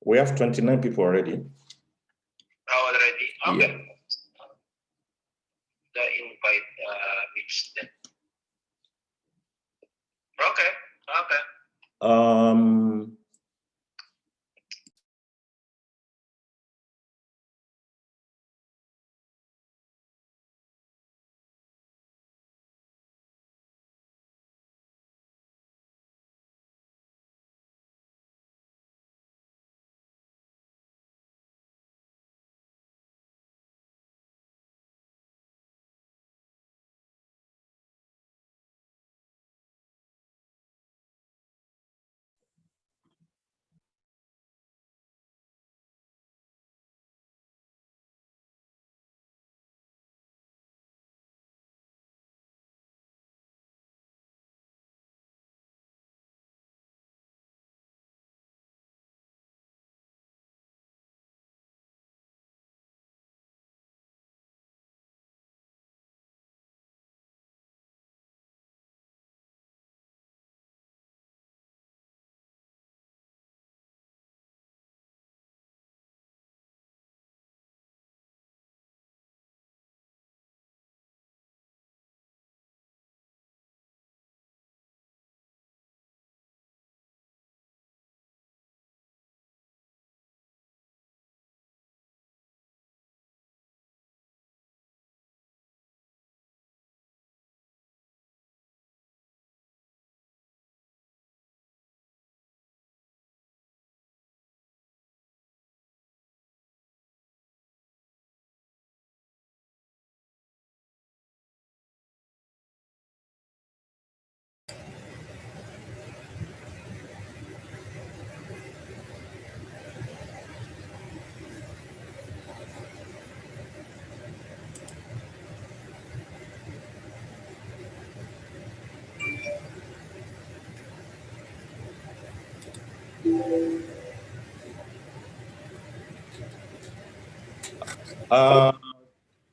We have 29 people already. Oh, already? Okay. Yeah. The invite reached them. Okay, okay.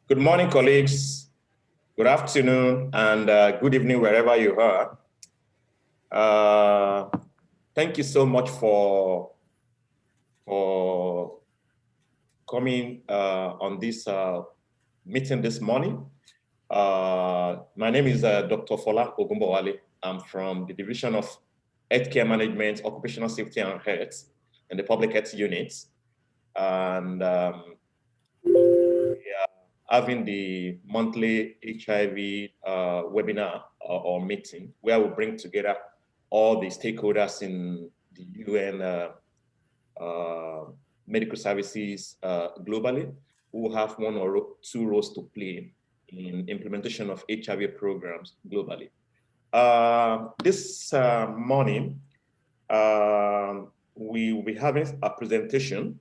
Good morning, colleagues. Good afternoon and good evening, wherever you are. Thank you so much for coming on this meeting this morning. My name is Dr. Fola Ogumbowale. I'm from the Division of Healthcare Management, Occupational Safety and Health, and the Public Health Units. And we are having the monthly HIV webinar or meeting where we bring together all the stakeholders in the UN medical services globally who have one or two roles to play in implementation of HIV programs globally. This morning, we will be having a presentation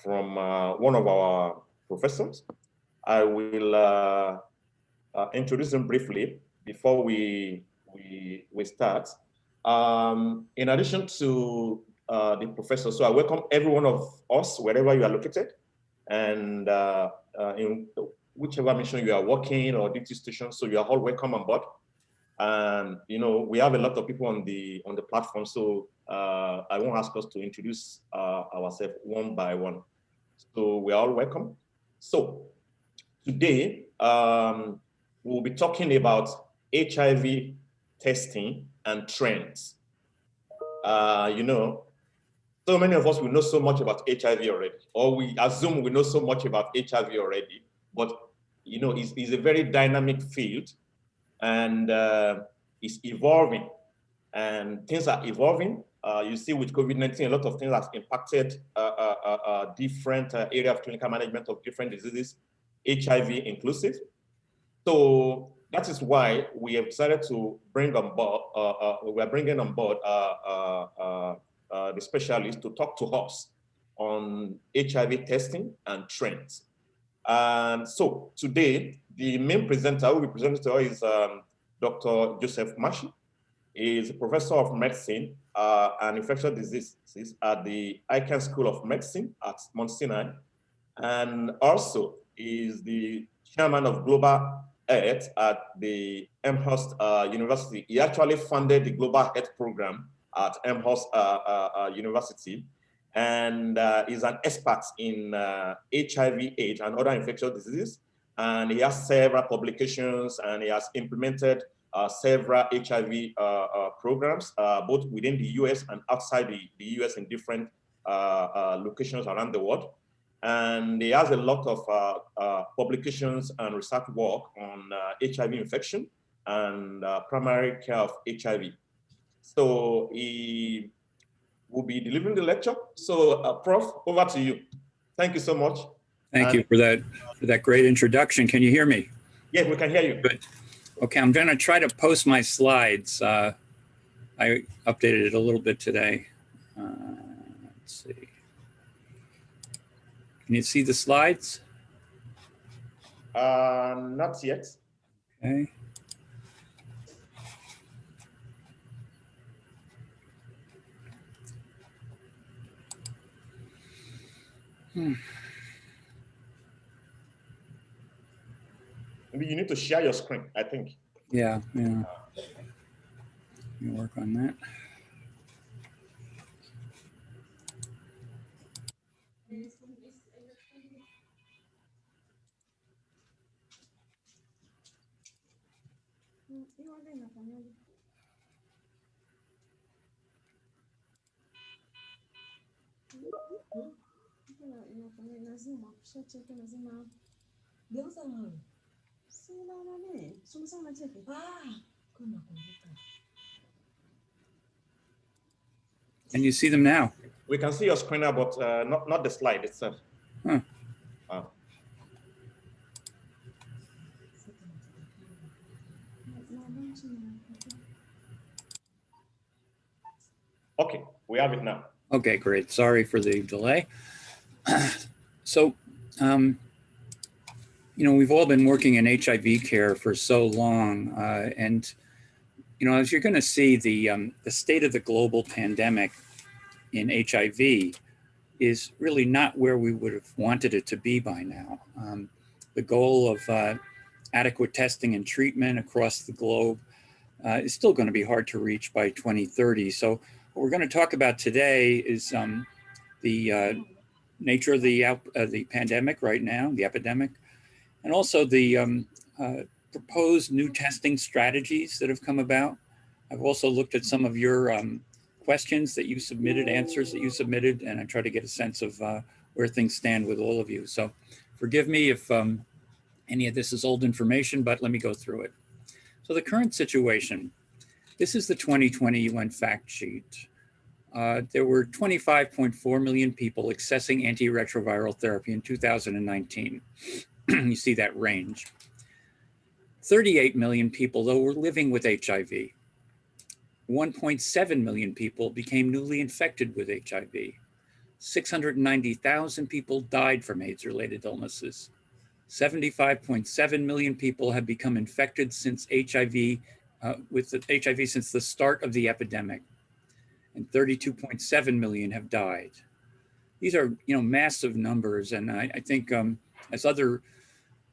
from one of our professors. I will introduce him briefly before we start. In addition to the professor, so I welcome every one of us wherever you are located, and in whichever mission you are working or duty station. So you are all welcome on board. And we have a lot of people on the platform, so I won't ask us to introduce ourselves one by one. So we are all welcome. So today we'll be talking about HIV testing and trends. So many of us will know so much about HIV already, or we assume we know so much about HIV already, but it's a very dynamic field, and it's evolving, and things are evolving. You see with COVID-19, a lot of things have impacted different area of clinical management of different diseases, HIV inclusive. So that is why we have decided to bring on board, we are bringing on board the specialist to talk to us on HIV testing and trends. And so today, the main presenter who will be presenting to us is Dr. Joseph Mashi. He is a professor of medicine and infectious diseases at the Icahn School of Medicine at Mount Sinai, and also is the chairman of Global Health at the Amherst University. He actually funded the Global Health program at Amherst University, and is an expert in HIV/AIDS and other infectious diseases. And he has several publications, and he has implemented several HIV programs, both within the US and outside the US in different locations around the world. And he has a lot of publications and research work on HIV infection and primary care of HIV. So he will be delivering the lecture. So Prof, over to you. Thank you so much. Thank you for that great introduction. Can you hear me? Yeah, we can hear you. Good. Okay, I'm going to try to post my slides. I updated it a little bit today. Let's see. Can you see the slides? Not yet. Okay. Maybe you need to share your screen, I think. Yeah. Let me work on that. Can you see them now? We can see your screen now, but not the slide itself. Huh. Okay, we have it now. Okay, great. Sorry for the delay. So, you know, we've all been working in HIV care for so long, and you know, as you're going to see, the state of the global pandemic in HIV is really not where we would have wanted it to be by now. The goal of adequate testing and treatment across the globe is still going to be hard to reach by 2030. So what we're going to talk about today is the nature of the pandemic right now, the epidemic, and also the proposed new testing strategies that have come about. I've also looked at some of your questions that you submitted, answers that you submitted, and I try to get a sense of where things stand with all of you. So forgive me if any of this is old information, but let me go through it. So the current situation, this is the 2020 UN fact sheet. There were 25.4 million people accessing antiretroviral therapy in 2019. You see that range. 38 million people, though, were living with HIV. 1.7 million people became newly infected with HIV. 690,000 people died from AIDS-related illnesses. 75.7 million people have become infected since HIV, with HIV since the start of the epidemic. And 32.7 million have died. These are, you know, massive numbers. And I think as other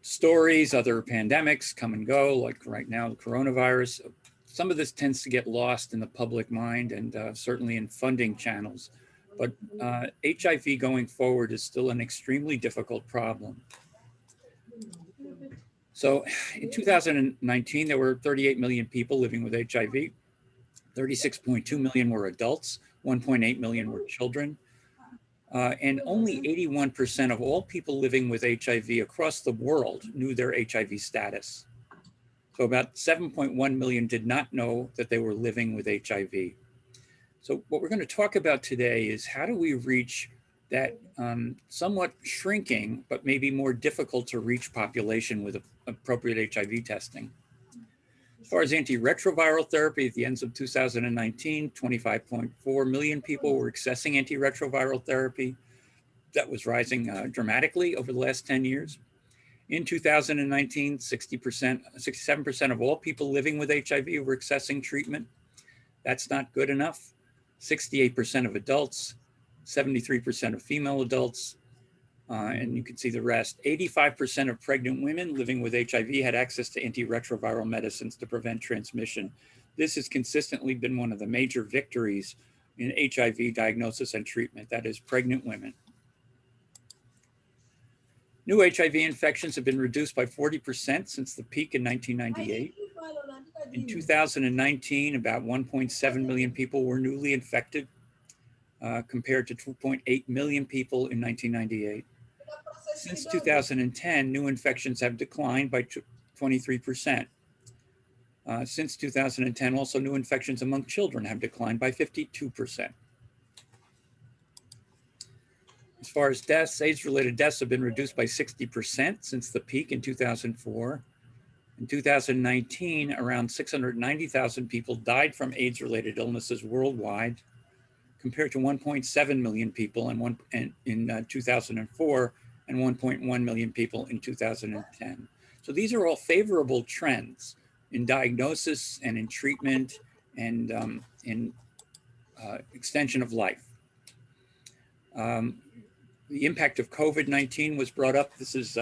stories, other pandemics come and go, like right now, the coronavirus, some of this tends to get lost in the public mind and certainly in funding channels. But HIV going forward is still an extremely difficult problem. So in 2019, there were 38 million people living with HIV. 36.2 million were adults, 1.8 million were children, and only 81% of all people living with HIV across the world knew their HIV status. So about 7.1 million did not know that they were living with HIV. So what we're going to talk about today is how do we reach that somewhat shrinking, but maybe more difficult to reach population with appropriate HIV testing. As far as antiretroviral therapy, at the end of 2019, 25.4 million people were accessing antiretroviral therapy. That was rising dramatically over the last 10 years. In 2019, 67% of all people living with HIV were accessing treatment. That's not good enough. 68% of adults, 73% of female adults, and you can see the rest. 85% of pregnant women living with HIV had access to antiretroviral medicines to prevent transmission. This has consistently been one of the major victories in HIV diagnosis and treatment, that is pregnant women. New HIV infections have been reduced by 40% since the peak in 1998. In 2019, about 1.7 million people were newly infected, compared to 2.8 million people in 1998. Since 2010, new infections have declined by 23%. Since 2010, also new infections among children have declined by 52%. As far as deaths, AIDS-related deaths have been reduced by 60% since the peak in 2004. In 2019, around 690,000 people died from AIDS-related illnesses worldwide, compared to 1.7 million people in 2004 and 1.1 million people in 2010. So these are all favorable trends in diagnosis and in treatment and in extension of life. The impact of COVID-19 was brought up. This is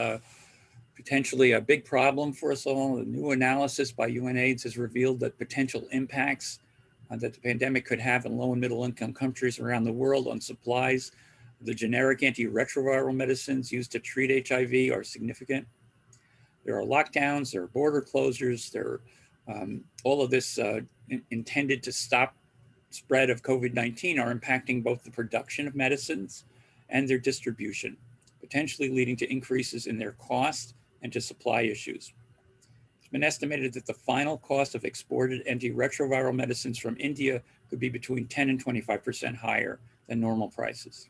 potentially a big problem for us all. A new analysis by UNAIDS has revealed that potential impacts that the pandemic could have in low and middle income countries around the world on supplies of the generic antiretroviral medicines used to treat HIV are significant. There are lockdowns, there are border closures, there are all of this intended to stop spread of COVID-19 are impacting both the production of medicines and their distribution, potentially leading to increases in their cost and to supply issues. It's been estimated that the final cost of exported antiretroviral medicines from India could be between 10 and 25% higher than normal prices.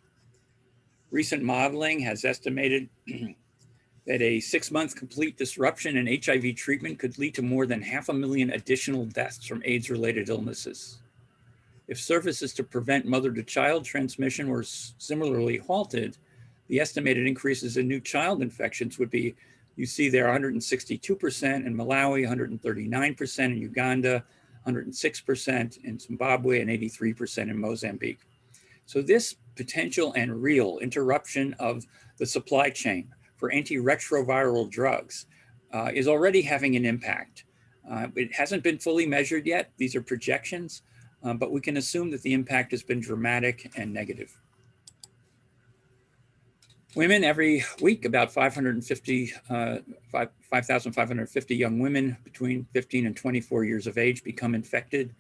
Recent modeling has estimated that a 6-month complete disruption in HIV treatment could lead to more than 500,000 additional deaths from AIDS-related illnesses. If services to prevent mother-to-child transmission were similarly halted, the estimated increases in new child infections would be, you see there, 162% in Malawi, 139% in Uganda, 106% in Zimbabwe, and 83% in Mozambique. So this potential and real interruption of the supply chain for antiretroviral drugs is already having an impact. It hasn't been fully measured yet. These are projections. But we can assume that the impact has been dramatic and negative. Women, every week, about 5,550 young women between 15 and 24 years of age become infected.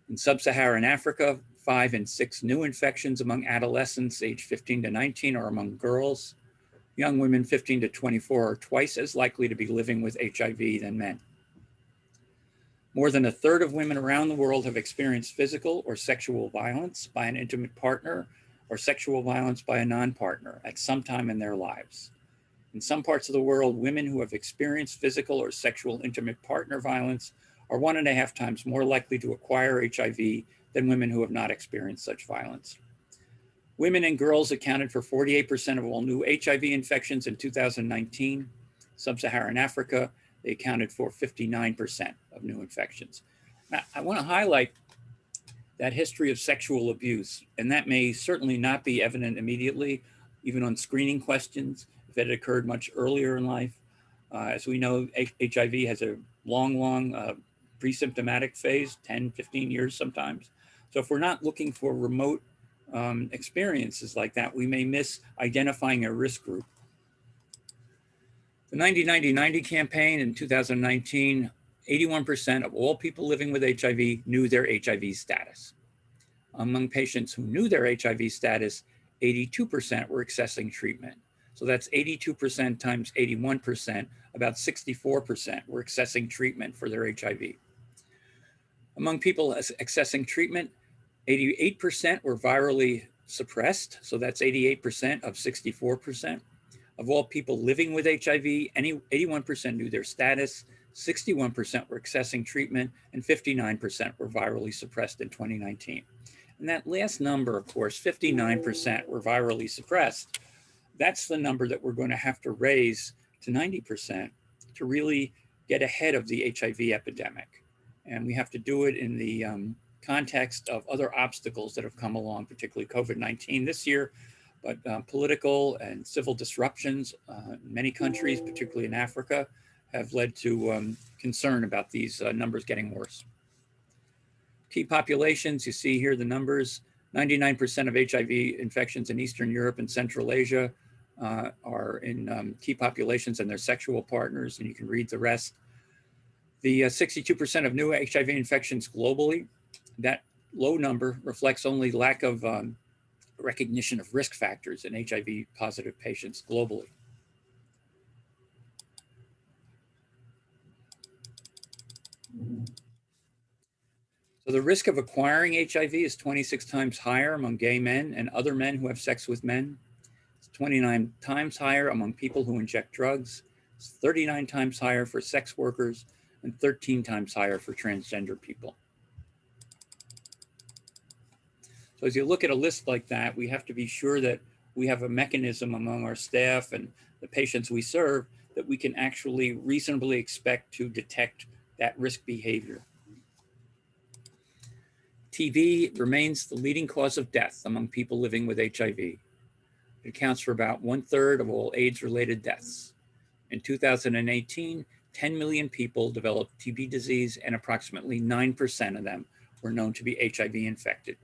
In sub-Saharan Africa, 5 in 6 new infections among adolescents aged 15 to 19 are among girls. Young women 15 to 24 are twice as likely to be living with HIV than men. More than a third of women around the world have experienced physical or sexual violence by an intimate partner or sexual violence by a non-partner at some time in their lives. In some parts of the world, women who have experienced physical or sexual intimate partner violence are 1.5 times more likely to acquire HIV than women who have not experienced such violence. Women and girls accounted for 48% of all new HIV infections in 2019. Sub-Saharan Africa, they accounted for 59% of new infections. Now, I want to highlight that history of sexual abuse, and that may certainly not be evident immediately, even on screening questions, if it had occurred much earlier in life. As we know, HIV has a long pre-symptomatic phase, 10, 15 years sometimes. So if we're not looking for remote experiences like that, we may miss identifying a risk group. The 90-90-90 campaign in 2019, 81% of all people living with HIV knew their HIV status. Among patients who knew their HIV status, 82% were accessing treatment. So that's 82% times 81%, about 64% were accessing treatment for their HIV. Among people accessing treatment, 88% were virally suppressed. So that's 88% of 64%. Of all people living with HIV, 81% knew their status, 61% were accessing treatment, and 59% were virally suppressed in 2019. And that last number, of course, 59% were virally suppressed. That's the number that we're going to have to raise to 90% to really get ahead of the HIV epidemic. And we have to do it in the context of other obstacles that have come along, particularly COVID-19 this year, but political and civil disruptions in many countries, particularly in Africa, have led to concern about these numbers getting worse. Key populations, you see here the numbers. 99% of HIV infections in Eastern Europe and Central Asia are in key populations and their sexual partners, and you can read the rest. The 62% of new HIV infections globally, that low number reflects only lack of recognition of risk factors in HIV positive patients globally. So the risk of acquiring HIV is 26 times higher among gay men and other men who have sex with men. It's 29 times higher among people who inject drugs. It's 39 times higher for sex workers and 13 times higher for transgender people. So as you look at a list like that, we have to be sure that we have a mechanism among our staff and the patients we serve that we can actually reasonably expect to detect that risk behavior. TB remains the leading cause of death among people living with HIV. It accounts for about 1/3 of all AIDS-related deaths. In 2018, 10 million people developed TB disease and approximately 9% of them were known to be HIV infected.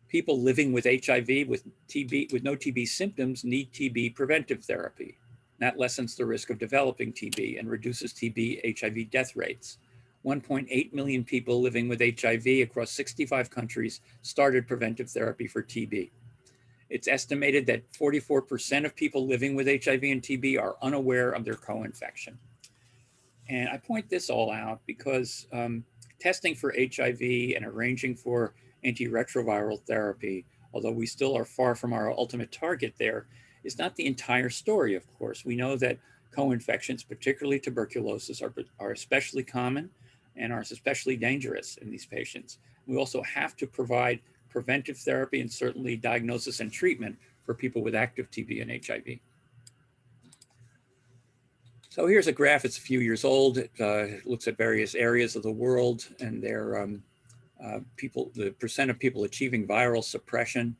People living with HIV with no TB symptoms need TB preventive therapy. That lessens the risk of developing TB and reduces TB HIV death rates. 1.8 million people living with HIV across 65 countries started preventive therapy for TB. It's estimated that 44% of people living with HIV and TB are unaware of their co-infection. And I point this all out because testing for HIV and arranging for antiretroviral therapy, although we still are far from our ultimate target there, is not the entire story, of course. We know that co-infections, particularly tuberculosis, are especially common and are especially dangerous in these patients. We also have to provide preventive therapy and certainly diagnosis and treatment for people with active TB and HIV. So here's a graph, it's a few years old. It looks at various areas of the world and their the percent of people achieving viral suppression.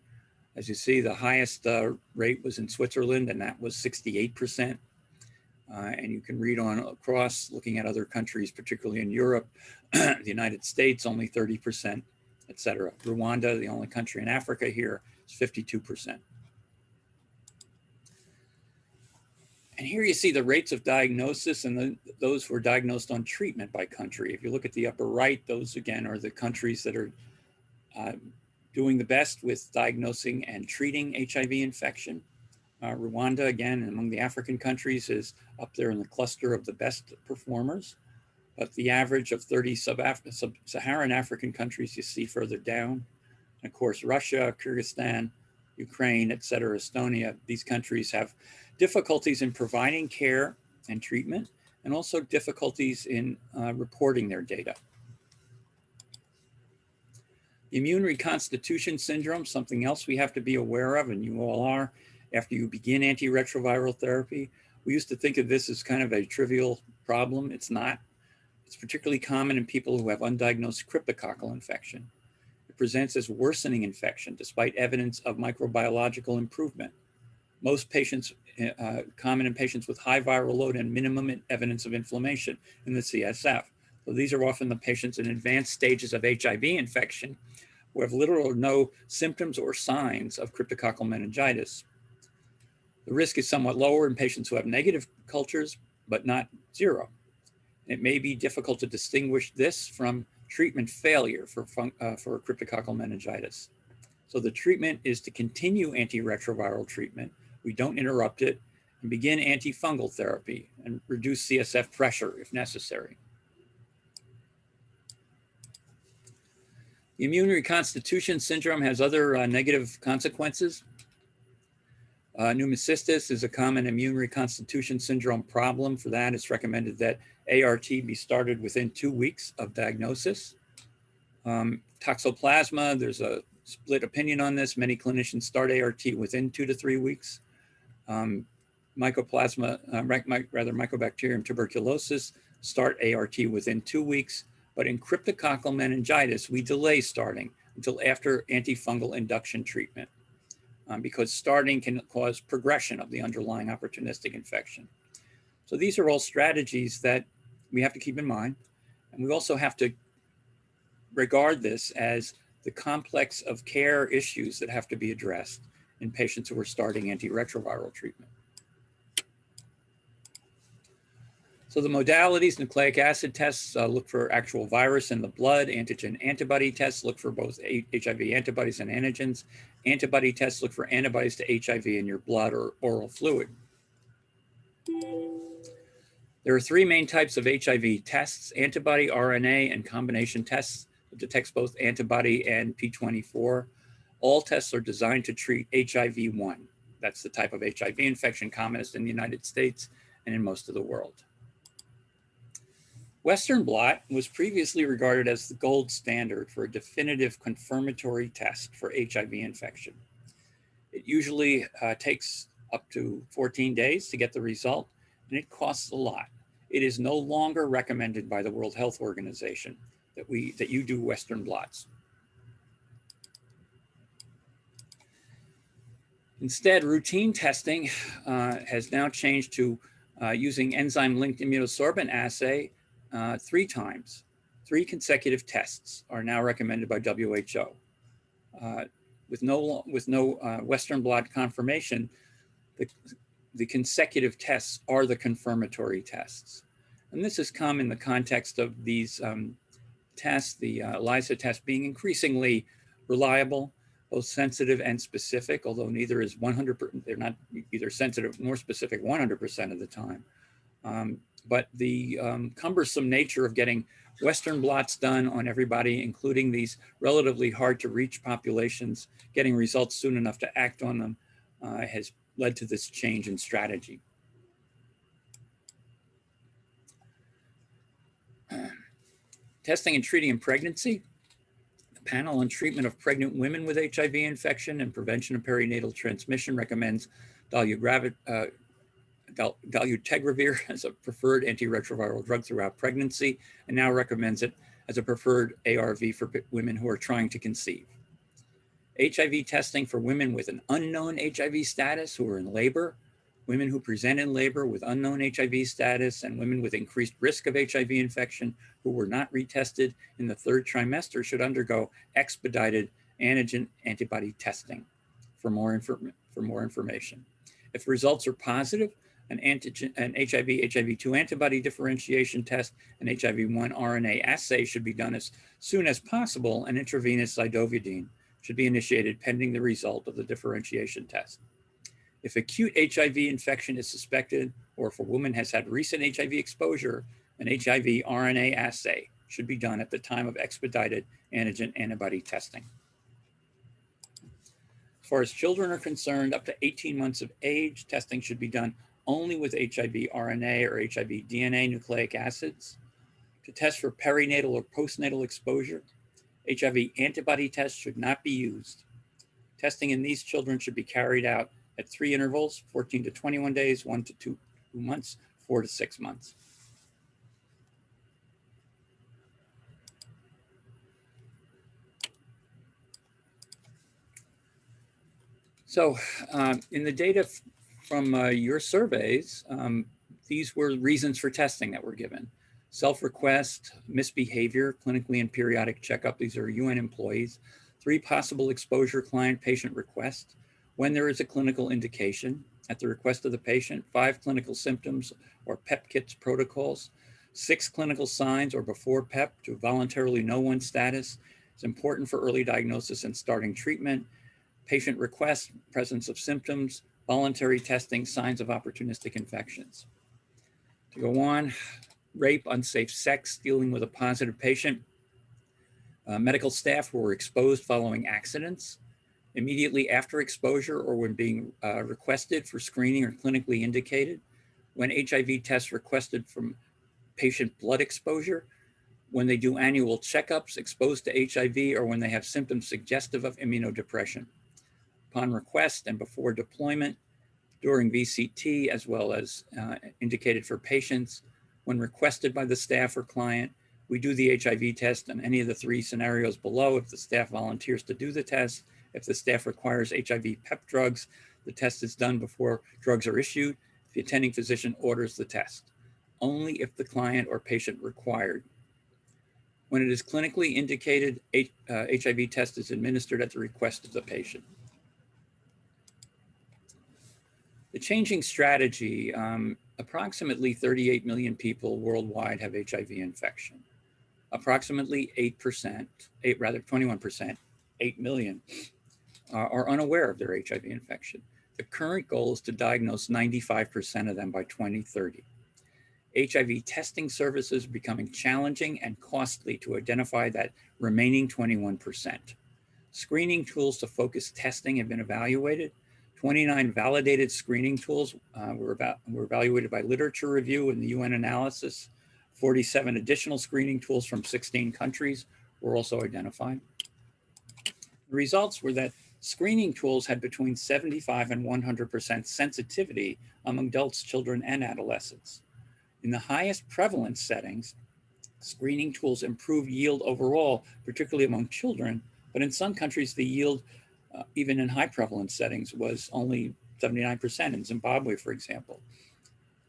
As you see, the highest rate was in Switzerland, and that was 68%. And you can read on across, looking at other countries, particularly in Europe, the United States, only 30%, et cetera. Rwanda, the only country in Africa here, is 52%. And here you see the rates of diagnosis and those who are diagnosed on treatment by country. If you look at the upper right, those again are the countries that are doing the best with diagnosing and treating HIV infection. Rwanda, again, among the African countries, is up there in the cluster of the best performers. But the average of 30 sub-Saharan African countries you see further down. And of course, Russia, Kyrgyzstan, Ukraine, et cetera, Estonia, these countries have difficulties in providing care and treatment, and also difficulties in reporting their data. Immune reconstitution syndrome, something else we have to be aware of, and you all are, after you begin antiretroviral therapy. We used to think of this as kind of a trivial problem. It's not. It's particularly common in people who have undiagnosed cryptococcal infection. It presents as worsening infection despite evidence of microbiological improvement. Most patients, common in patients with high viral load and minimum evidence of inflammation in the CSF. So these are often the patients in advanced stages of HIV infection who have little or no symptoms or signs of cryptococcal meningitis. The risk is somewhat lower in patients who have negative cultures, but not zero. It may be difficult to distinguish this from treatment failure for cryptococcal meningitis. So the treatment is to continue antiretroviral treatment. We don't interrupt it, and begin antifungal therapy and reduce CSF pressure if necessary. The immune reconstitution syndrome has other negative consequences. Pneumocystis is a common immune reconstitution syndrome problem. For that, it's recommended that ART be started within 2 weeks of diagnosis. Toxoplasma, there's a split opinion on this. Many clinicians start ART within 2 to 3 weeks. Mycobacterium tuberculosis, start ART within 2 weeks. But in cryptococcal meningitis, we delay starting until after antifungal induction treatment because starting can cause progression of the underlying opportunistic infection. So these are all strategies that we have to keep in mind. And we also have to regard this as the complex of care issues that have to be addressed in patients who are starting antiretroviral treatment. So the modalities: nucleic acid tests look for actual virus in the blood. Antigen antibody tests look for both HIV antibodies and antigens. Antibody tests look for antibodies to HIV in your blood or oral fluid. There are three main types of HIV tests: antibody, RNA, and combination tests that detects both antibody and P24. All tests are designed to treat HIV-1. That's the type of HIV infection commonest in the United States and in most of the world. Western blot was previously regarded as the gold standard for a definitive confirmatory test for HIV infection. It usually takes up to 14 days to get the result, and it costs a lot. It is no longer recommended by the World Health Organization that you do Western blots. Instead, routine testing has now changed to using enzyme-linked immunosorbent assay 3 times. 3 consecutive tests are now recommended by WHO. With no Western blot confirmation, the consecutive tests are the confirmatory tests. And this has come in the context of these tests, the ELISA test, being increasingly reliable, both sensitive and specific, although neither is 100%, they're not either sensitive nor specific 100% of the time. But the cumbersome nature of getting Western blots done on everybody, including these relatively hard to reach populations, getting results soon enough to act on them, has led to this change in strategy. Testing and treating in pregnancy. The panel on treatment of pregnant women with HIV infection and prevention of perinatal transmission recommends dolutegravir as a preferred antiretroviral drug throughout pregnancy, and now recommends it as a preferred ARV for women who are trying to conceive. HIV testing for women with an unknown HIV status who are in labor, women who present in labor with unknown HIV status, and women with increased risk of HIV infection who were not retested in the 3rd trimester should undergo expedited antigen antibody testing for more information. If results are positive, an HIV-2 antibody differentiation test and HIV-1 RNA assay should be done as soon as possible, and intravenous zidovudine should be initiated pending the result of the differentiation test. If acute HIV infection is suspected, or if a woman has had recent HIV exposure, an HIV RNA assay should be done at the time of expedited antigen antibody testing. As far as children are concerned, up to 18 months of age, testing should be done only with HIV RNA or HIV DNA nucleic acids. To test for perinatal or postnatal exposure, HIV antibody tests should not be used. Testing in these children should be carried out at 3 intervals: 14 to 21 days, 1 to 2 months, 4 to 6 months. So in the data from your surveys, these were reasons for testing that were given: self-request, misbehavior, clinically and periodic checkup. These are UN employees. 3 possible exposure client-patient request, when there is a clinical indication at the request of the patient, 5 clinical symptoms or PEP kits protocols, 6 clinical signs or before PEP to voluntarily know one's status. It's important for early diagnosis and starting treatment. Patient request, presence of symptoms, voluntary testing, signs of opportunistic infections. To go on, rape, unsafe sex, dealing with a positive patient, medical staff who were exposed following accidents, immediately after exposure or when being requested for screening or clinically indicated, when HIV tests requested from patient blood exposure, when they do annual checkups exposed to HIV, or when they have symptoms suggestive of immunodepression. Upon request and before deployment, during VCT, as well as indicated for patients, when requested by the staff or client, we do the HIV test in any of the 3 scenarios below. If the staff volunteers to do the test, if the staff requires HIV PEP drugs, the test is done before drugs are issued. If the attending physician orders the test, only if the client or patient required. When it is clinically indicated, HIV test is administered at the request of the patient. The changing strategy, approximately 38 million people worldwide have HIV infection. Approximately 21%, 8 million, are unaware of their HIV infection. The current goal is to diagnose 95% of them by 2030. HIV testing services are becoming challenging and costly to identify that remaining 21%. Screening tools to focus testing have been evaluated. 29 validated screening tools were evaluated by literature review and the UN analysis. 47 additional screening tools from 16 countries were also identified. The results were that screening tools had between 75 and 100% sensitivity among adults, children, and adolescents. In the highest prevalence settings, screening tools improve yield overall, particularly among children, but in some countries, the yield, even in high prevalence settings, was only 79% in Zimbabwe, for example.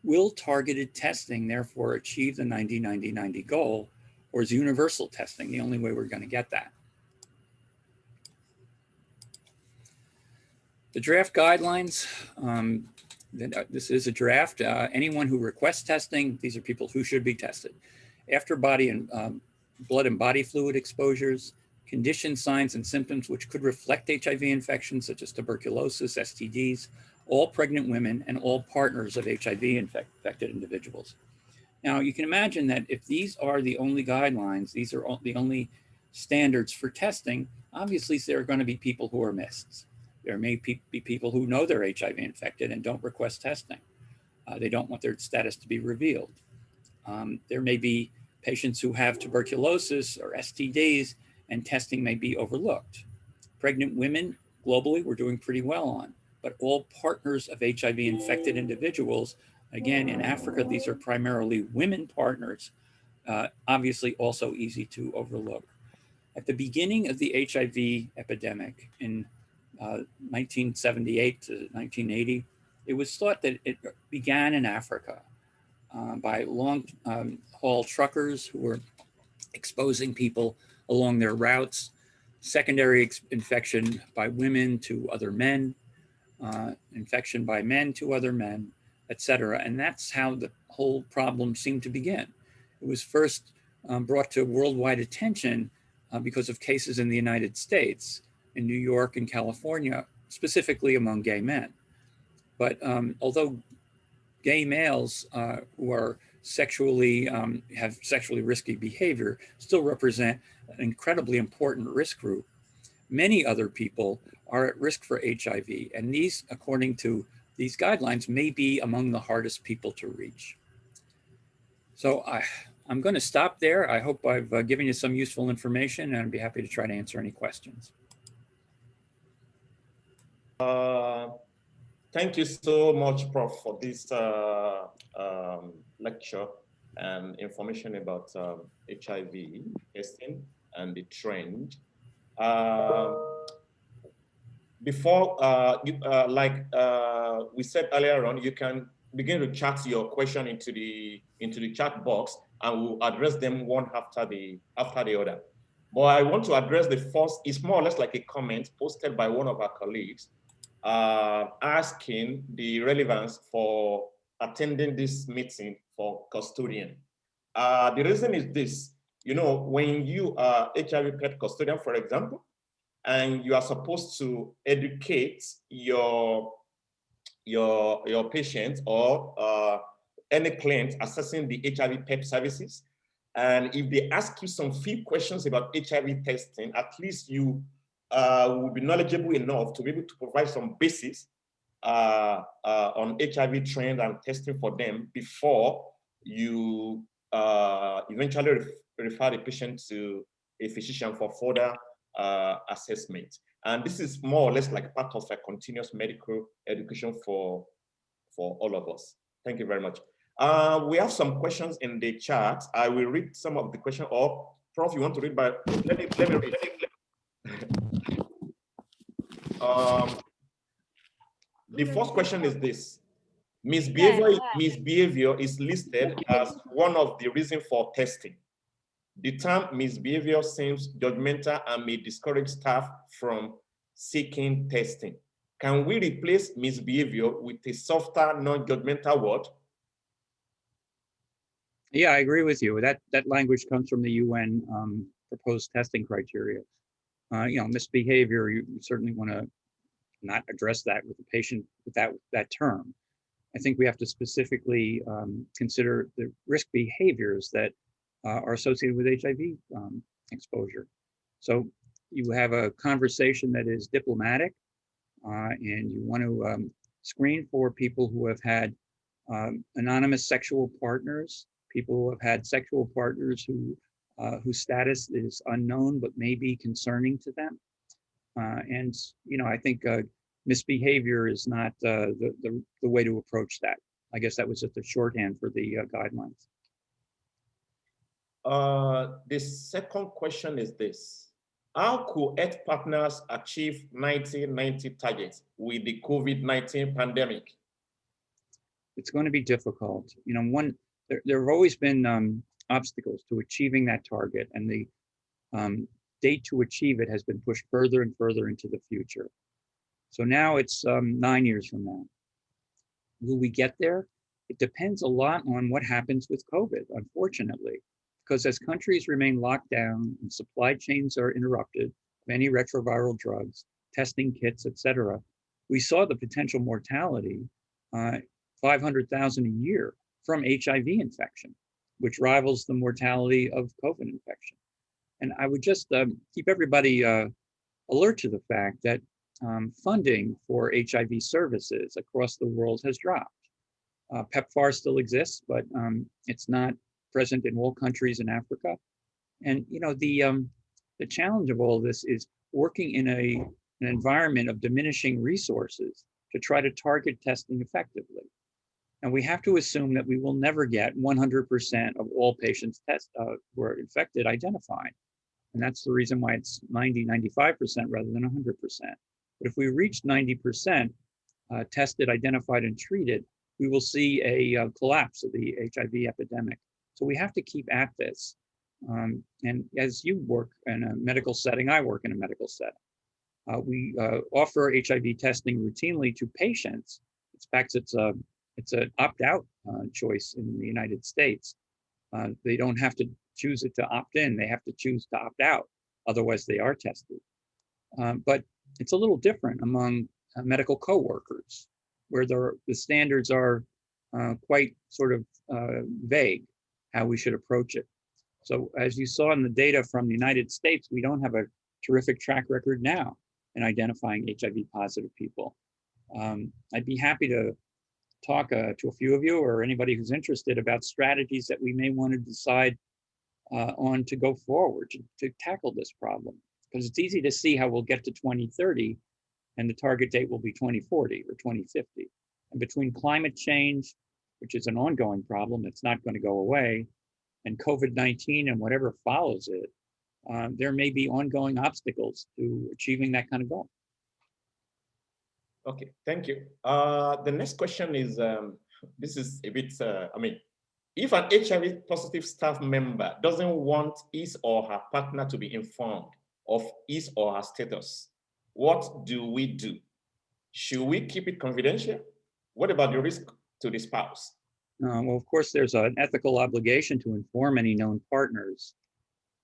Will targeted testing therefore achieve the 90-90-90 goal, or is universal testing the only way we're going to get that? The draft guidelines, this is a draft. Anyone who requests testing, these are people who should be tested. After body and blood and body fluid exposures, condition signs and symptoms which could reflect HIV infections such as tuberculosis, STDs, all pregnant women and all partners of HIV infected individuals. Now you can imagine that if these are the only guidelines, these are the only standards for testing, obviously there are going to be people who are missed. There may be people who know they're HIV infected and don't request testing. They don't want their status to be revealed. There may be patients who have tuberculosis or STDs and testing may be overlooked. Pregnant women, globally, we're doing pretty well on, but all partners of HIV infected individuals, again, in Africa, these are primarily women partners, obviously also easy to overlook. At the beginning of the HIV epidemic in 1978 to 1980, it was thought that it began in Africa by long-haul truckers who were exposing people along their routes, secondary infection by women to other men, infection by men to other men, etc. And that's how the whole problem seemed to begin. It was first brought to worldwide attention because of cases in the United States, in New York and California, specifically among gay men. But although gay males who are have sexually risky behavior still represent an incredibly important risk group, many other people are at risk for HIV, and these, according to these guidelines, may be among the hardest people to reach. So I'm going to stop there. I hope I've given you some useful information, and I'd be happy to try to answer any questions. Thank you so much, Prof, for this lecture and information about HIV testing and the trend. Before, we said earlier on, you can begin to chat your question into the chat box, and we'll address them one after the other. But I want to address the first. It's more or less like a comment posted by one of our colleagues, asking the relevance for attending this meeting for custodian. The reason is this: when you are HIV PrEP custodian, for example, and you are supposed to educate your patient or any client accessing the HIV PrEP services, and if they ask you some few questions about HIV testing, at least you will be knowledgeable enough to be able to provide some basis on HIV trend and testing for them before you eventually refer the patient to a physician for further assessment. And this is more or less like part of a continuous medical education for all of us. Thank you very much. We have some questions in the chat. I will read some of the questions. Or Prof, you want to read by? Let me read. The first question is this: misbehavior is listed as one of the reasons for testing. The term misbehavior seems judgmental and may discourage staff from seeking testing. Can we replace misbehavior with a softer, non-judgmental word? Yeah, I agree with you. That language comes from the UN proposed testing criteria. Misbehavior, you certainly want to not address that with the patient with that term. I think we have to specifically consider the risk behaviors that are associated with HIV exposure. So you have a conversation that is diplomatic, and you want to screen for people who have had anonymous sexual partners, people who have had sexual partners whose status is unknown but may be concerning to them. And I think misbehavior is not the way to approach that. I guess that was just a shorthand for the guidelines. The second question is this. How could health partners achieve 90-90 targets with the COVID-19 pandemic? It's going to be difficult. There have always been obstacles to achieving that target, and the date to achieve it has been pushed further and further into the future. So now it's 9 years from now. Will we get there? It depends a lot on what happens with COVID, unfortunately, because as countries remain locked down and supply chains are interrupted, many retroviral drugs, testing kits, etc., we saw the potential mortality, 500,000 a year from HIV infection, which rivals the mortality of COVID infection. And I would just keep everybody alert to the fact that funding for HIV services across the world has dropped. PEPFAR still exists, but it's not present in all countries in Africa. And the challenge of all this is working in an environment of diminishing resources to try to target testing effectively. And we have to assume that we will never get 100% of all patients who are infected identified. And that's the reason why it's 95% rather than 100%. But if we reach 90% tested, identified, and treated, we will see a collapse of the HIV epidemic. So we have to keep at this. And as you work in a medical setting, I work in a medical setting. We offer HIV testing routinely to patients. In fact, it's an opt-out choice in the United States. They don't have to choose it to opt in. They have to choose to opt out. Otherwise, they are tested. But it's a little different among medical coworkers, where the standards are quite sort of vague how we should approach it. So as you saw in the data from the United States, we don't have a terrific track record now in identifying HIV positive people. I'd be happy to talk to a few of you or anybody who's interested about strategies that we may want to decide on to go forward to tackle this problem. Because it's easy to see how we'll get to 2030 and the target date will be 2040 or 2050. And between climate change, which is an ongoing problem, it's not going to go away, and COVID-19 and whatever follows it, there may be ongoing obstacles to achieving that kind of goal. Okay, thank you. The next question is, this is a bit, if an HIV positive staff member doesn't want his or her partner to be informed of his or her status, what do we do? Should we keep it confidential? What about the risk to the spouse? Well, of course, there's an ethical obligation to inform any known partners,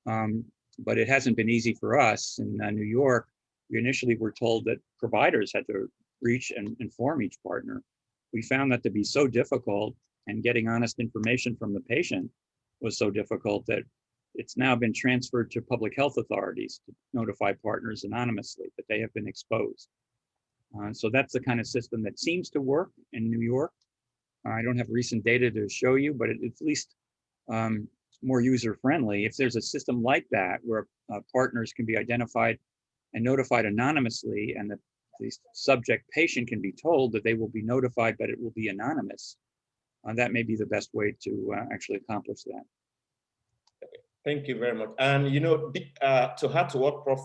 but it hasn't been easy for us. In New York, we initially were told that providers had to reach and inform each partner. We found that to be so difficult, and getting honest information from the patient was so difficult that it's now been transferred to public health authorities to notify partners anonymously that they have been exposed. So that's the kind of system that seems to work in New York. I don't have recent data to show you, but it's at least more user-friendly. If there's a system like that where partners can be identified and notified anonymously, and the subject patient can be told that they will be notified, but it will be anonymous, that may be the best way to actually accomplish that. Thank you very much. And to add to what Prof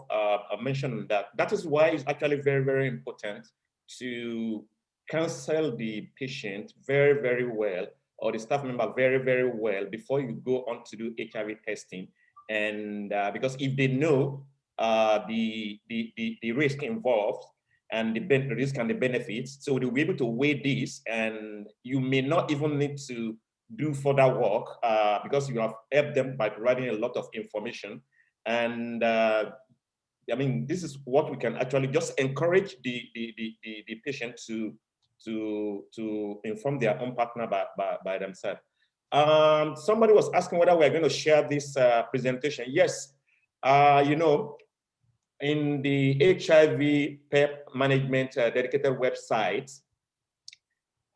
mentioned, that is why it's actually very, very important to counsel the patient very, very well, or the staff member very, very well before you go on to do HIV testing. And because if they know the risk involved and the risk and the benefits, so they'll be able to weigh this, and you may not even need to do further work because you have helped them by providing a lot of information. And I mean, this is what we can actually just encourage the patient to inform their own partner by themselves. Somebody was asking whether we're going to share this presentation. Yes, you know, in the HIV PEP management dedicated website,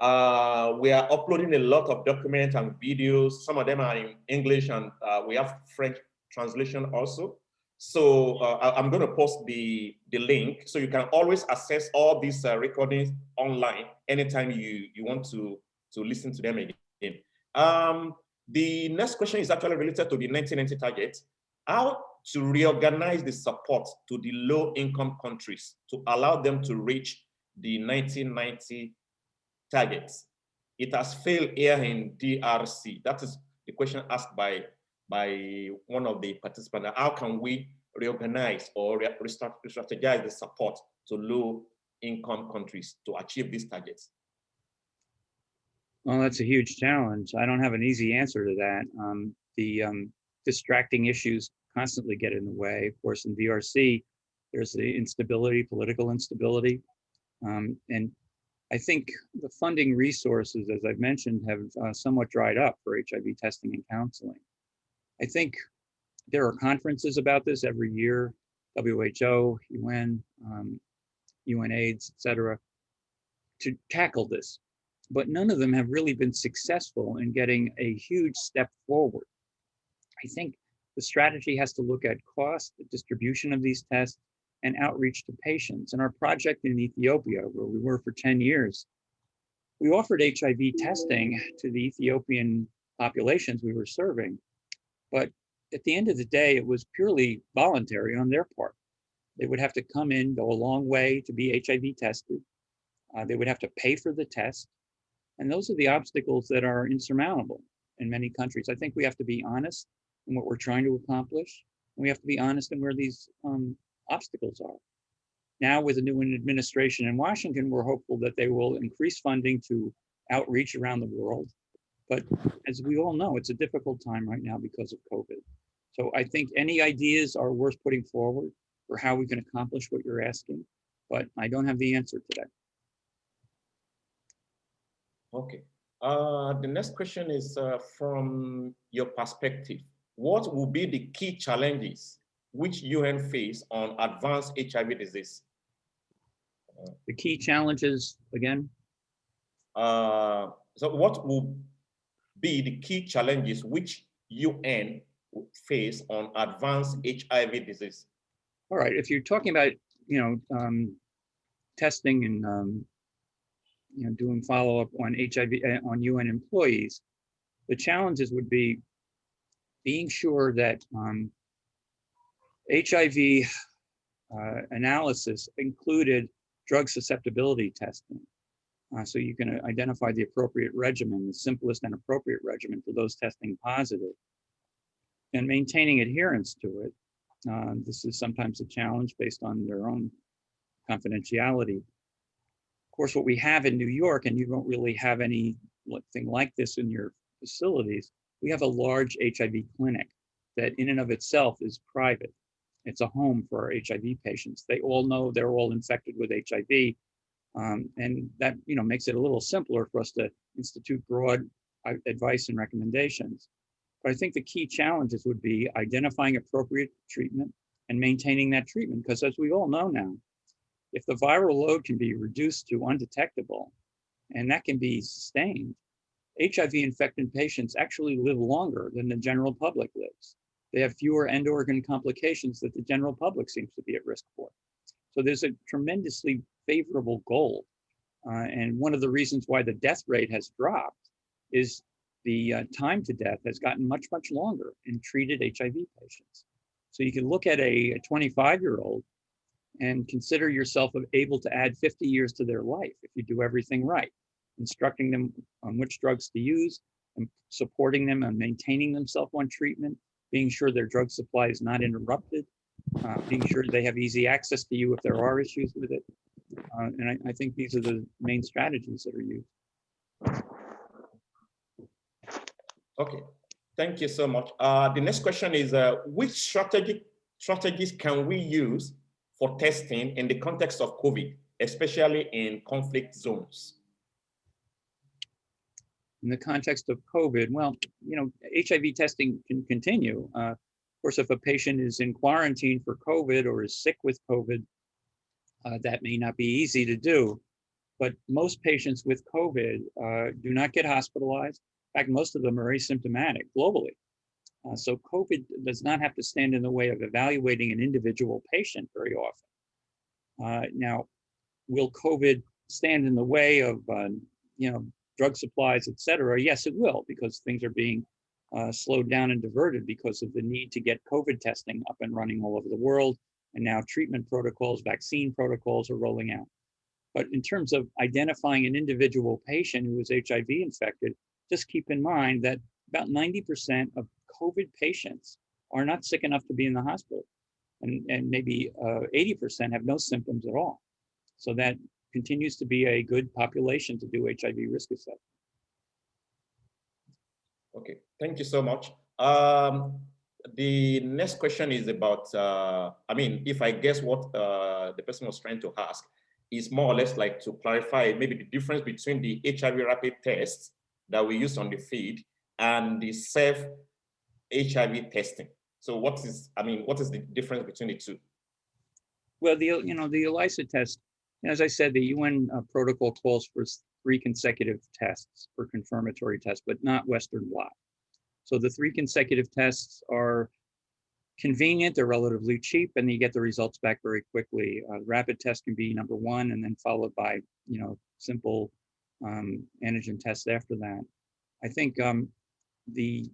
we are uploading a lot of documents and videos. Some of them are in English, and we have French translation also. So I'm going to post the link, so you can always access all these recordings online anytime you want to listen to them again. The next question is actually related to the 1990 target: how to reorganize the support to the low-income countries to allow them to reach the 1990 targets. It has failed here in DRC. That is the question asked by one of the participants. How can we reorganize or re-strategize the support to low-income countries to achieve these targets? Well, that's a huge challenge. I don't have an easy answer to that. The distracting issues constantly get in the way. Of course, in DRC, there's the instability, political instability. And I think the funding resources, as I've mentioned, have somewhat dried up for HIV testing and counseling. I think there are conferences about this every year, WHO, UN, UNAIDS, et cetera, to tackle this. But none of them have really been successful in getting a huge step forward. I think the strategy has to look at cost, the distribution of these tests, and outreach to patients. In our project in Ethiopia, where we were for 10 years, we offered HIV testing to the Ethiopian populations we were serving. But at the end of the day, it was purely voluntary on their part. They would have to come in, go a long way to be HIV tested. They would have to pay for the test. And those are the obstacles that are insurmountable in many countries. I think we have to be honest in what we're trying to accomplish. And we have to be honest in where these obstacles are. Now, with the new administration in Washington, we're hopeful that they will increase funding to outreach around the world. But as we all know, it's a difficult time right now because of COVID. So I think any ideas are worth putting forward for how we can accomplish what you're asking, but I don't have the answer to that. Okay. The next question is from your perspective. What will be the key challenges which UN face on advanced HIV disease? The key challenges, again? So what will be the key challenges which UN face on advanced HIV disease? All right, if you're talking about, testing and, doing follow-up on HIV, on UN employees, the challenges would be being sure that HIV analysis included drug susceptibility testing. So you can identify the appropriate regimen, the simplest and appropriate regimen for those testing positive, and maintaining adherence to it. This is sometimes a challenge based on their own confidentiality. Of course, what we have in New York, and you don't really have anything like this in your facilities, we have a large HIV clinic that in and of itself is private. It's a home for our HIV patients. They all know they're all infected with HIV. And that makes it a little simpler for us to institute broad advice and recommendations. But I think the key challenges would be identifying appropriate treatment and maintaining that treatment, because as we all know now, if the viral load can be reduced to undetectable, and that can be sustained, HIV infected patients actually live longer than the general public lives. They have fewer end organ complications that the general public seems to be at risk for. So there's a tremendously favorable goal. And one of the reasons why the death rate has dropped is the time to death has gotten much, much longer in treated HIV patients. So you can look at a 25-year-old and consider yourself able to add 50 years to their life if you do everything right, instructing them on which drugs to use, and supporting them and maintaining themselves on treatment, being sure their drug supply is not interrupted, being sure they have easy access to you if there are issues with it. And I think these are the main strategies that are used. Okay, thank you so much. The next question is, which strategies can we use for testing in the context of COVID, especially in conflict zones? In the context of COVID, well, HIV testing can continue. Of course, if a patient is in quarantine for COVID or is sick with COVID, that may not be easy to do. But most patients with COVID do not get hospitalized. In fact, most of them are asymptomatic globally. So COVID does not have to stand in the way of evaluating an individual patient very often. Now, will COVID stand in the way of drug supplies, et cetera? Yes, it will, because things are being slowed down and diverted because of the need to get COVID testing up and running all over the world. And now treatment protocols, vaccine protocols are rolling out. But in terms of identifying an individual patient who is HIV infected, just keep in mind that about 90% of COVID patients are not sick enough to be in the hospital. And maybe 80% have no symptoms at all. So that continues to be a good population to do HIV risk assessment. Okay, thank you so much. The next question is about, if I guess what the person was trying to ask is more or less like to clarify maybe the difference between the HIV rapid tests that we use on the field and the self-HIV testing. So what is the difference between the two? Well, the ELISA test, as I said, the UN protocol calls for 3 consecutive tests for confirmatory tests, but not Western blot. So the 3 consecutive tests are convenient, they're relatively cheap, and you get the results back very quickly. Rapid test can be number 1, and then followed by simple antigen tests after that. I think the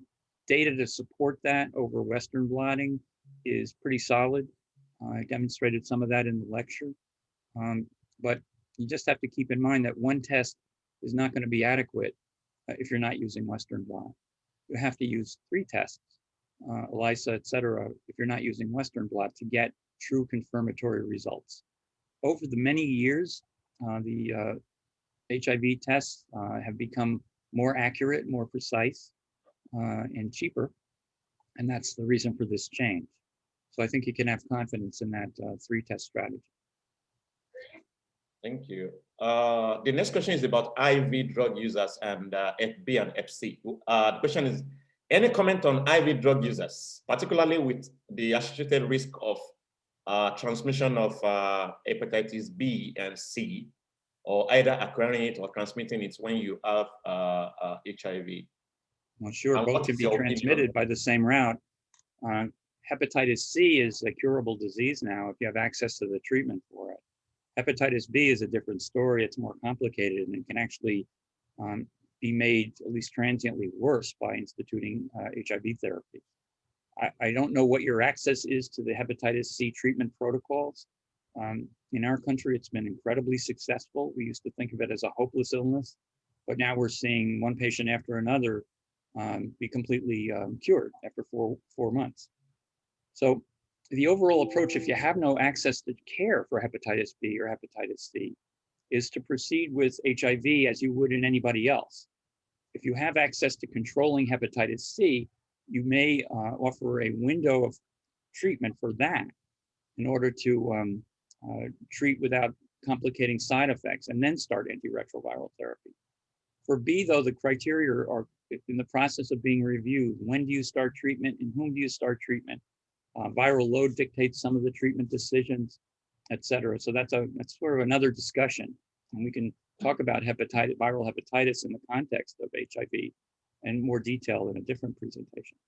data to support that over Western blotting is pretty solid. I demonstrated some of that in the lecture. But you just have to keep in mind that 1 test is not going to be adequate if you're not using Western blot. You have to use 3 tests, ELISA, et cetera, if you're not using Western blot to get true confirmatory results. Over the many years, the HIV tests have become more accurate, more precise, and cheaper. And that's the reason for this change. So I think you can have confidence in that 3-test strategy. Thank you. The next question is about IV drug users and FB and FC. The question is, any comment on IV drug users, particularly with the associated risk of transmission of hepatitis B and C, or either acquiring it or transmitting it when you have HIV? Well, sure, both can be transmitted by the same route. Hepatitis C is a curable disease now if you have access to the treatment for it. Hepatitis B is a different story. It's more complicated, and it can actually be made at least transiently worse by instituting HIV therapy. I don't know what your access is to the hepatitis C treatment protocols. In our country, it's been incredibly successful. We used to think of it as a hopeless illness, but now we're seeing one patient after another be completely cured after four months. So the overall approach, if you have no access to care for hepatitis B or hepatitis C, is to proceed with HIV as you would in anybody else. If you have access to controlling hepatitis C, you may offer a window of treatment for that in order to treat without complicating side effects and then start antiretroviral therapy. For B, though, the criteria are in the process of being reviewed. When do you start treatment? In whom do you start treatment? Viral load dictates some of the treatment decisions, et cetera. So that's sort of another discussion. And we can talk about viral hepatitis in the context of HIV in more detail in a different presentation.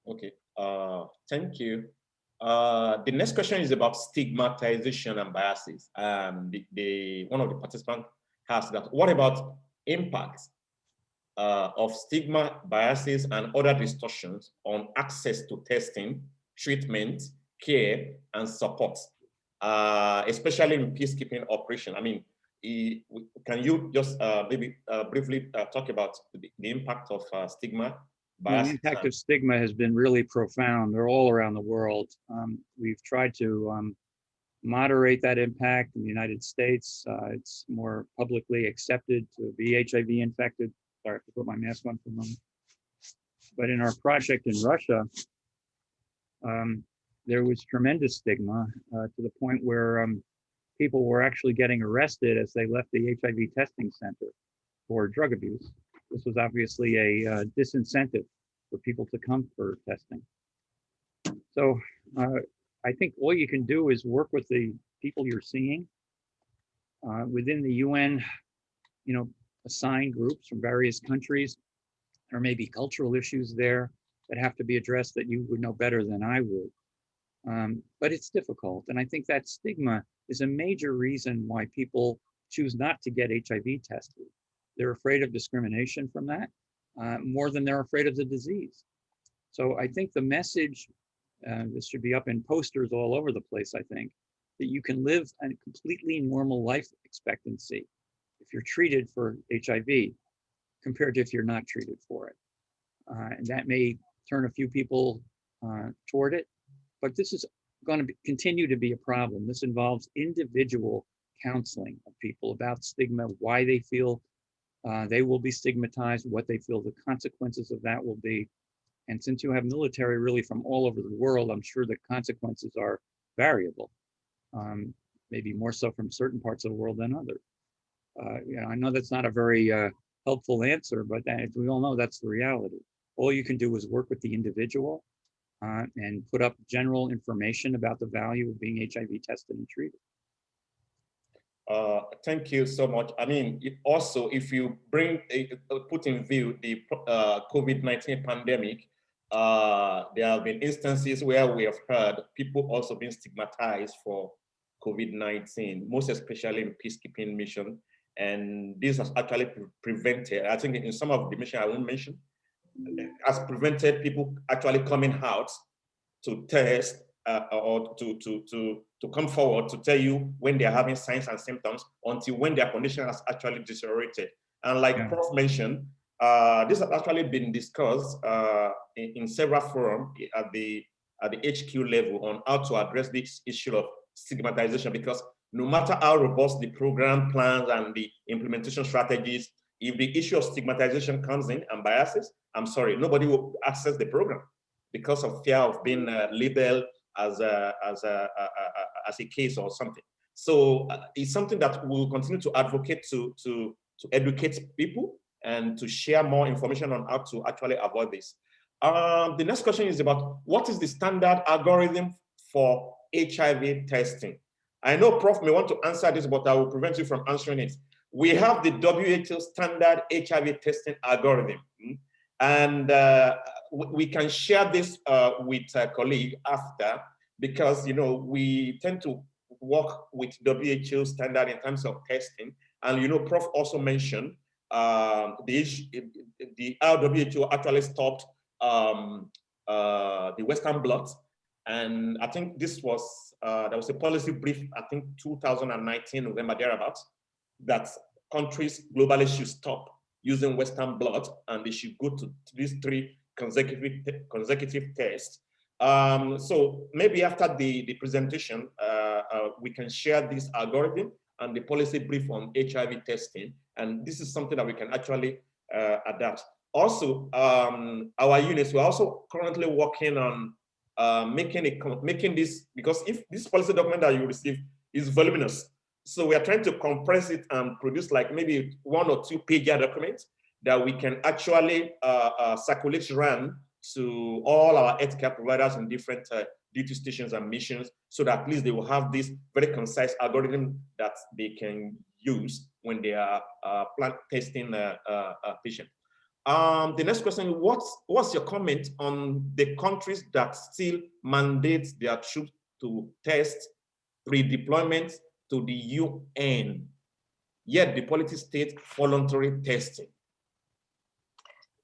Okay, thank you. The next question is about stigmatization and biases. One of the participants asked that, what about impacts of stigma, biases, and other distortions on access to testing, treatment, care, and support, especially in peacekeeping operation? I mean, can you just maybe briefly talk about the impact of stigma, The impact of stigma has been really profound. They're all around the world. We've tried to moderate that impact in the United States. It's more publicly accepted to be HIV infected. Sorry, I have to put my mask on for a moment. But in our project in Russia, there was tremendous stigma to the point where people were actually getting arrested as they left the HIV testing center for drug abuse. This was obviously a disincentive for people to come for testing. So I think all you can do is work with the people you're seeing. Within the UN, assign groups from various countries. There may be cultural issues there that have to be addressed that you would know better than I would. But it's difficult. And I think that stigma is a major reason why people choose not to get HIV tested. They're afraid of discrimination from that more than they're afraid of the disease. So I think the message, this should be up in posters all over the place, I think, that you can live a completely normal life expectancy if you're treated for HIV compared to if you're not treated for it. And that may turn a few people toward it, but this is going to continue to be a problem. This involves individual counseling of people about stigma, why they feel they will be stigmatized, what they feel the consequences of that will be. And since you have military really from all over the world, I'm sure the consequences are variable, maybe more so from certain parts of the world than others. I know that's not a very helpful answer, but as we all know, that's the reality. All you can do is work with the individual and put up general information about the value of being HIV tested and treated. Thank you so much. I mean, also, if you put in view the COVID-19 pandemic, there have been instances where we have heard people also being stigmatized for COVID-19, most especially in peacekeeping mission. And this has actually prevented, I think in some of the mission I won't mention, has prevented people actually coming out to test or to come forward to tell you when they're having signs and symptoms until when their condition has actually deteriorated. And like Prof mentioned, this has actually been discussed in several forums at the HQ level on how to address this issue of stigmatization, because no matter how robust the program plans and the implementation strategies, if the issue of stigmatization comes in and biases, I'm sorry, nobody will access the program because of fear of being labeled as a case or something. So it's something that we'll continue to advocate to educate people and to share more information on how to actually avoid this. The next question is about what is the standard algorithm for HIV testing? I know Prof may want to answer this, but I will prevent you from answering it. We have the WHO standard HIV testing algorithm, and we can share this with a colleague after, because we tend to work with WHO standard in terms of testing. And Prof also mentioned the WHO actually stopped the Western blots, and I think this was there was a policy brief, I think 2019 November thereabouts, that countries globally should stop using Western blot and they should go to these 3 consecutive tests. So maybe after the presentation, we can share this algorithm and the policy brief on HIV testing. And this is something that we can actually adapt. Also, our units, we're also currently working on making this, because if this policy document that you receive is voluminous, so we are trying to compress it and produce like maybe 1 or 2 pager documents that we can actually circulate around to all our healthcare providers in different duty stations and missions, so that at least they will have this very concise algorithm that they can use when they are testing a patient. The next question, what's your comment on the countries that still mandate their troops to test pre-deployment to the UN, yet the policy states voluntary testing?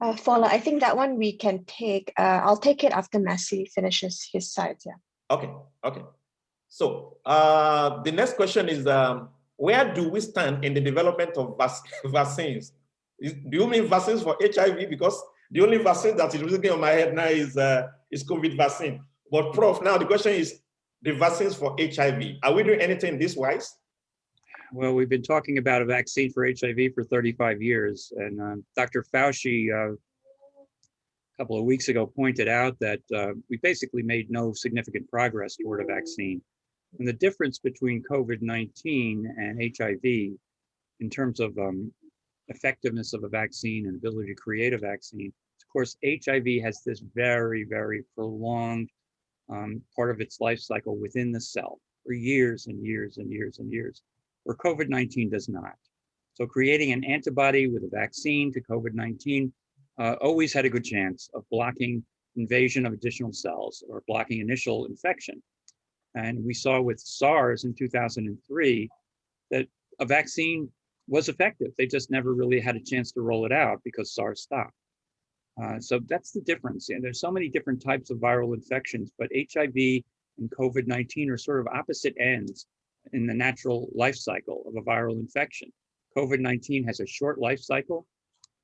Fola, I think that one we can take. I'll take it after Messi finishes his side. Yeah. Okay. So the next question is, where do we stand in the development of vaccines? Do you mean vaccines for HIV? Because The only vaccine that is looking on my head now is COVID vaccine. But Prof, now the question is the vaccines for HIV. Are we doing anything this wise? Well, we've been talking about a vaccine for HIV for 35 years, and Dr. Fauci a couple of weeks ago pointed out that we basically made no significant progress toward a vaccine. And the difference between COVID-19 and HIV in terms of effectiveness of a vaccine and ability to create a vaccine, of course, HIV has this very, very prolonged part of its life cycle within the cell for years and years and years and years, where COVID-19 does not. So creating an antibody with a vaccine to COVID-19 always had a good chance of blocking invasion of additional cells or blocking initial infection. And we saw with SARS in 2003 that a vaccine was effective. They just never really had a chance to roll it out because SARS stopped. So that's the difference. And there's so many different types of viral infections, but HIV and COVID-19 are sort of opposite ends in the natural life cycle of a viral infection. COVID-19 has a short life cycle,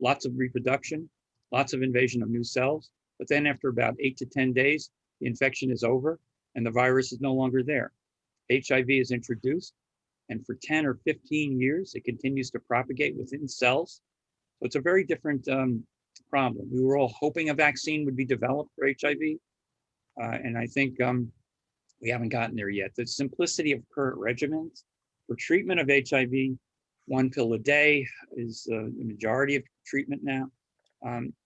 lots of reproduction, lots of invasion of new cells, but then after about 8 to 10 days, the infection is over and the virus is no longer there. HIV is introduced, and for 10 or 15 years, it continues to propagate within cells. So it's a very different problem. We were all hoping a vaccine would be developed for HIV, and I think we haven't gotten there yet. The simplicity of current regimens for treatment of HIV, 1 pill a day is the majority of treatment now.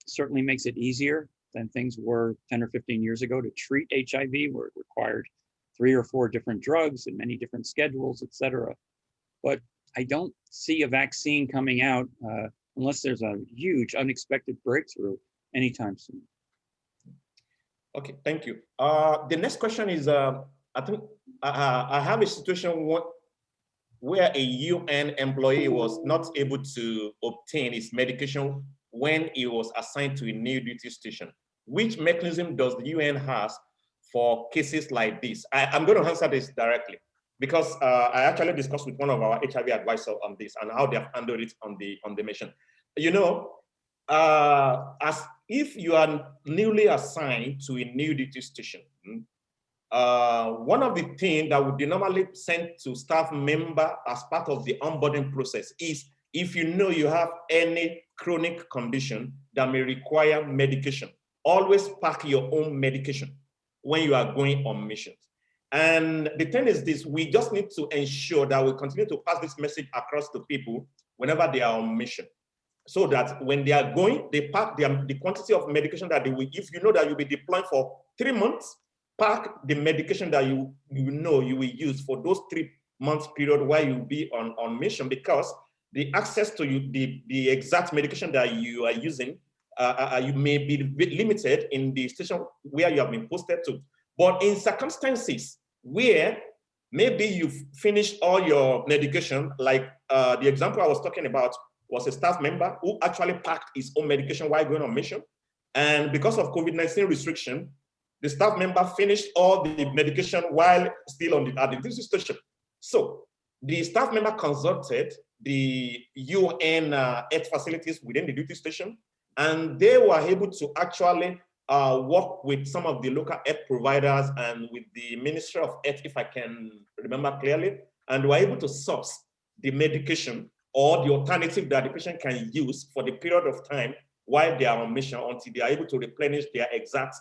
Certainly makes it easier than things were 10 or 15 years ago to treat HIV, where it required 3 or 4 different drugs and many different schedules, et cetera. But I don't see a vaccine coming out unless there's a huge unexpected breakthrough anytime soon. Okay, thank you. The next question is, I think I have a situation where a UN employee was not able to obtain his medication when he was assigned to a new duty station. Which mechanism does the UN has for cases like this? I'm going to answer this directly because I actually discussed with one of our HIV advisors on this and how they have handled it on the mission. You know, as if you are newly assigned to a new duty station, one of the things that would be normally sent to staff member as part of the onboarding process is if you know you have any chronic condition that may require medication, always pack your own medication when you are going on missions. And the thing is this, we just need to ensure that we continue to pass this message across to people whenever they are on mission, so that when they are going, they pack the quantity of medication that they will, if you know that you'll be deploying for 3 months, pack the medication that you know you will use for those 3 months period while you'll be on mission, because the access to the exact medication that you are using, you may be limited in the station where you have been posted to. But in circumstances where maybe you've finished all your medication, like the example I was talking about was a staff member who actually packed his own medication while going on mission. And because of COVID-19 restriction, the staff member finished all the medication while still at the duty station. So the staff member consulted the UN health facilities within the duty station, and they were able to actually work with some of the local health providers and with the Ministry of Health, if I can remember clearly, and were able to source the medication or the alternative that the patient can use for the period of time while they are on mission until they are able to replenish their exact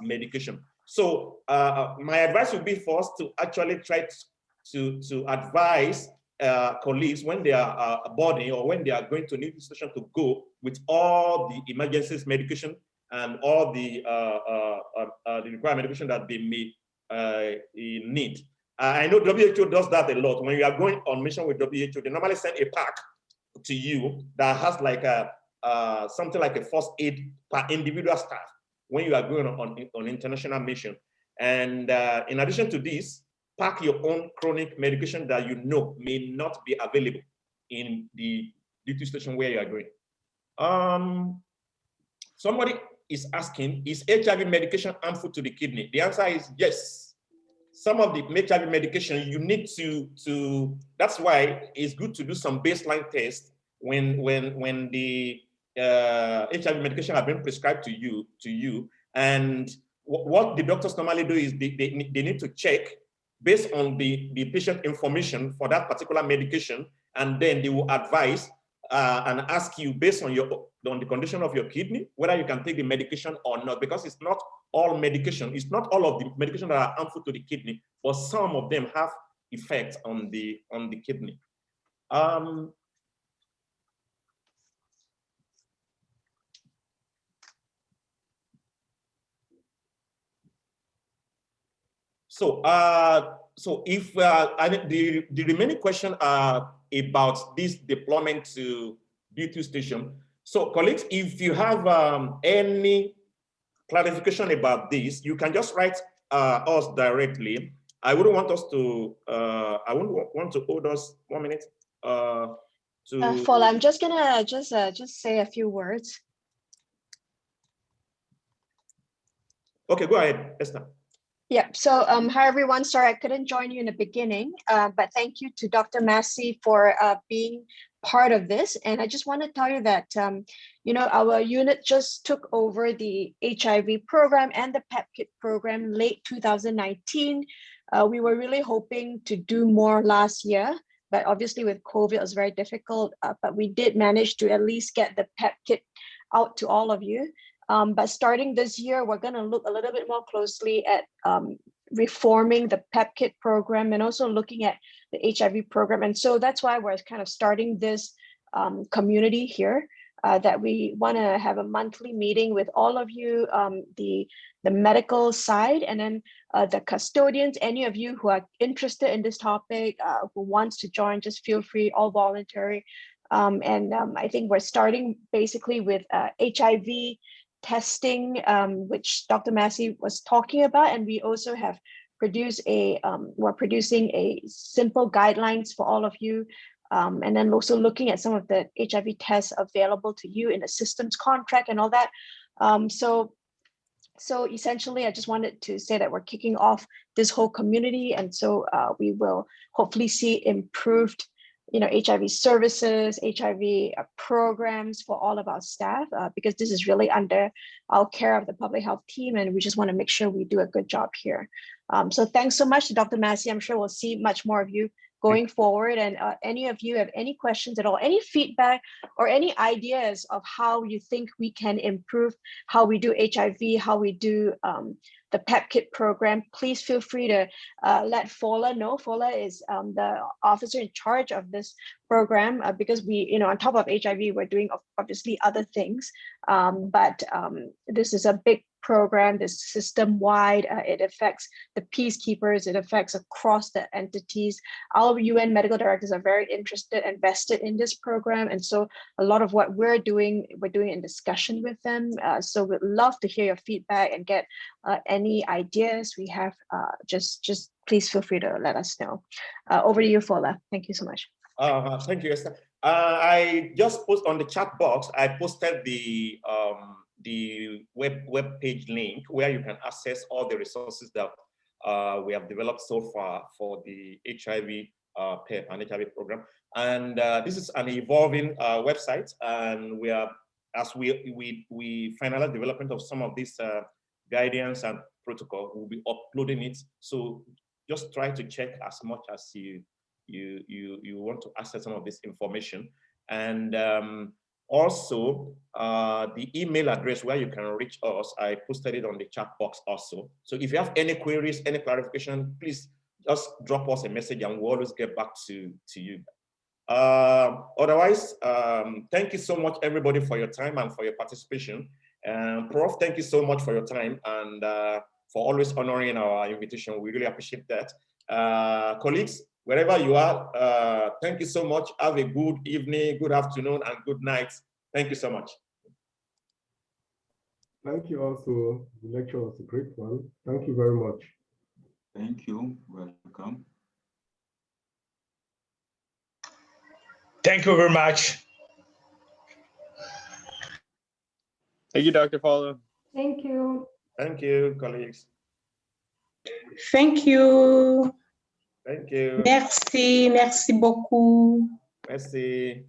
medication. So my advice would be for us to actually try to advise colleagues when they are boarding or when they are going to need station to go with all the emergencies medication and all the required medication that they may need. I know WHO does that a lot. When you are going on mission with WHO, they normally send a pack to you that has like something like a first aid per individual staff when you are going on international mission. And in addition to this, pack your own chronic medication that you know may not be available in the duty station where you are going. Somebody is asking, is HIV medication harmful to the kidney? The answer is yes. Some of the HIV medication you need to that's why it's good to do some baseline tests when the HIV medication have been prescribed to you, and what the doctors normally do is they need to check based on the patient information for that particular medication, and then they will advise and ask you based on the condition of your kidney whether you can take the medication or not, because it's not all medication, it's not all of the medication that are harmful to the kidney, but some of them have effects on the kidney. So if the remaining question are about this deployment to B2 station. So colleagues, if you have any clarification about this, you can just write us directly. I wouldn't want us to, I wouldn't want to hold us 1 minute. Fola, I'm just gonna just say a few words. Okay, go ahead, Esther. Yeah, so hi everyone, sorry I couldn't join you in the beginning, but thank you to Dr. Massey for being part of this. And I just want to tell you that, you know, our unit just took over the HIV program and the PEP kit program late 2019. We were really hoping to do more last year, but obviously with COVID, it was very difficult, but we did manage to at least get the PEP kit out to all of you. But starting this year, we're going to look a little bit more closely at reforming the PEP kit program and also looking at the HIV program. And so that's why we're kind of starting this community here, that we want to have a monthly meeting with all of you, the medical side, and then the custodians. Any of you who are interested in this topic, who wants to join, just feel free, all voluntary. I think we're starting basically with HIV testing, which Dr. Massey was talking about, and we also have produced we're producing a simple guidelines for all of you, and then also looking at some of the HIV tests available to you in a systems contract and all that. So essentially, I just wanted to say that we're kicking off this whole community, and so we will hopefully see improved, you know, HIV services, HIV programs for all of our staff, because this is really under our care of the public health team, and we just want to make sure we do a good job here. So thanks so much to Dr. Massey. I'm sure we'll see much more of you going forward, and any of you have any questions at all, any feedback or any ideas of how you think we can improve how we do HIV, how we do the PEP kit program, please feel free to let Fola know. Fola is the officer in charge of this program, because we, you know, on top of HIV, we're doing obviously other things, but this is a big program, this system-wide. It affects the peacekeepers, it affects across the entities. Our UN medical directors are very interested and vested in this program, and so a lot of what we're doing in discussion with them. So we'd love to hear your feedback and get any ideas we have. Just please feel free to let us know. Over to you, Fola. Thank you so much. Thank you, Esther. I just posted on the chat box, I posted the web page link where you can access all the resources that we have developed so far for the HIV PEP and HIV program. And this is an evolving website, and we are, as we finalize development of some of these guidance and protocol, we'll be uploading it. So just try to check as much as you want to access some of this information. And also, the email address where you can reach us, I posted it on the chat box also. So if you have any queries, any clarification, please just drop us a message and we'll always get back to you. Otherwise, thank you so much, everybody, for your time and for your participation. Prof, thank you so much for your time and for always honoring our invitation. We really appreciate that. Colleagues, wherever you are, thank you so much. Have a good evening, good afternoon, and good night. Thank you so much. Thank you also. The lecture was a great one. Thank you very much. Thank you. Welcome. Thank you very much. Thank you, Dr. Fola. Thank you. Thank you, colleagues. Thank you. Thank you. Merci beaucoup. Merci.